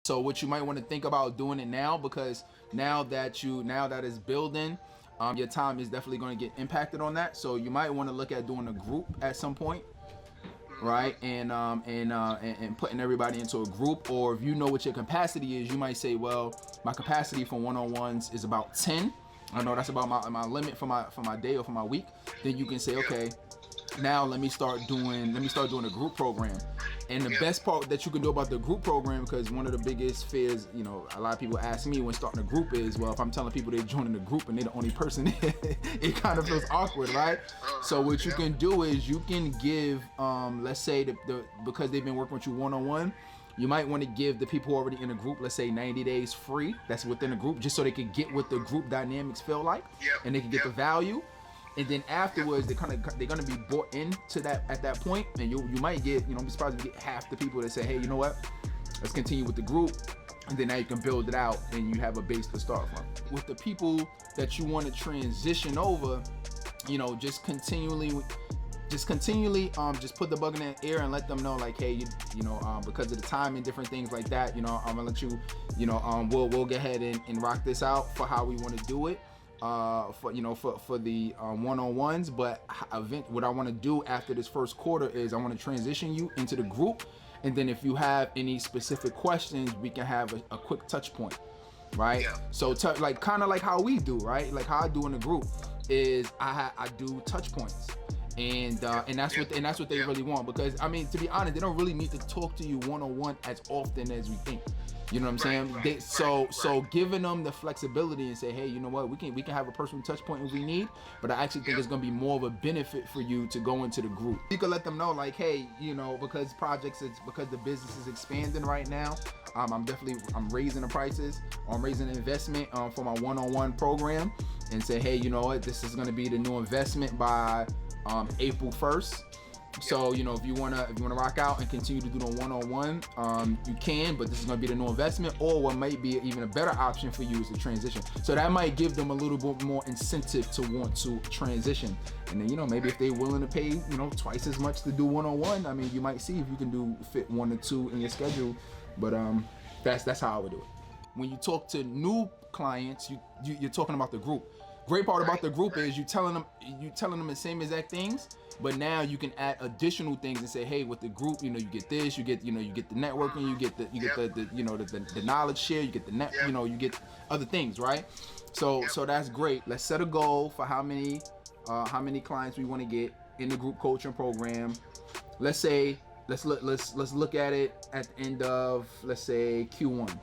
So what you might want to think about doing it now, because now that it's building, your time is definitely going to get impacted on that. So you might want to look at doing a group at some point, right? And putting everybody into a group. Or if you know what your capacity is, you might say, well, my capacity for one-on-ones is about 10. I know that's about my limit for my day or for my week. Then you can say, okay, now let me start doing a group program. And the best part that you can do about the group program, because one of the biggest fears, you know, a lot of people ask me when starting a group is, well, if I'm telling people they're joining the group and they're the only person, it kind of feels awkward, right? So what you can do is you can give, let's say because they've been working with you one-on-one, you might want to give the people already in the group, let's say 90 days free, that's within the group, just so they can get what the group dynamics feel like, and they can get the value. And then afterwards, they're gonna be bought into that at that point, and you might get, you know, be surprised to get half the people that say, hey, you know what, let's continue with the group, and then now you can build it out, and you have a base to start from. With the people that you want to transition over, you know, just continually, just put the bug in their ear and let them know, like, hey, you know, because of the time and different things like that, you know, I'm gonna let you, you know, we'll go ahead and rock this out for how we want to do it. For the one-on-ones, but what I want to do after this first quarter is I want to transition you into the group, and then if you have any specific questions, we can have a quick touch point, right? So like kind of like how we do, right? Like how I do in the group is I do touch points. And that's what they really want, because I mean, to be honest, they don't really need to talk to you one-on-one as often as we think. You know what I'm saying? So giving them the flexibility and say, hey, you know what, we can have a personal touch point if we need, but I actually think it's gonna be more of a benefit for you to go into the group. You can let them know, like, hey, you know, because the business is expanding right now, I'm raising the prices, I'm raising the investment for my one-on-one program, and say, hey, you know what, this is gonna be the new investment by April 1st. So, you know, if you wanna rock out and continue to do the one-on-one, you can, but this is gonna be the new investment. Or what might be even a better option for you is to transition. So that might give them a little bit more incentive to want to transition. And then, you know, maybe if they're willing to pay, you know, twice as much to do one-on-one, I mean, you might see if you can fit 1 or 2 in your schedule. But that's how I would do it. When you talk to new clients, you're talking about the group. Great part about the group is you telling them the same exact things, but now you can add additional things and say, hey, with the group, you know, you get this, you get the networking, you get the knowledge share, you get you get other things, right? So that's great. Let's set a goal for how many clients we want to get in the group coaching program. Let's look at it at the end of, let's say, Q1.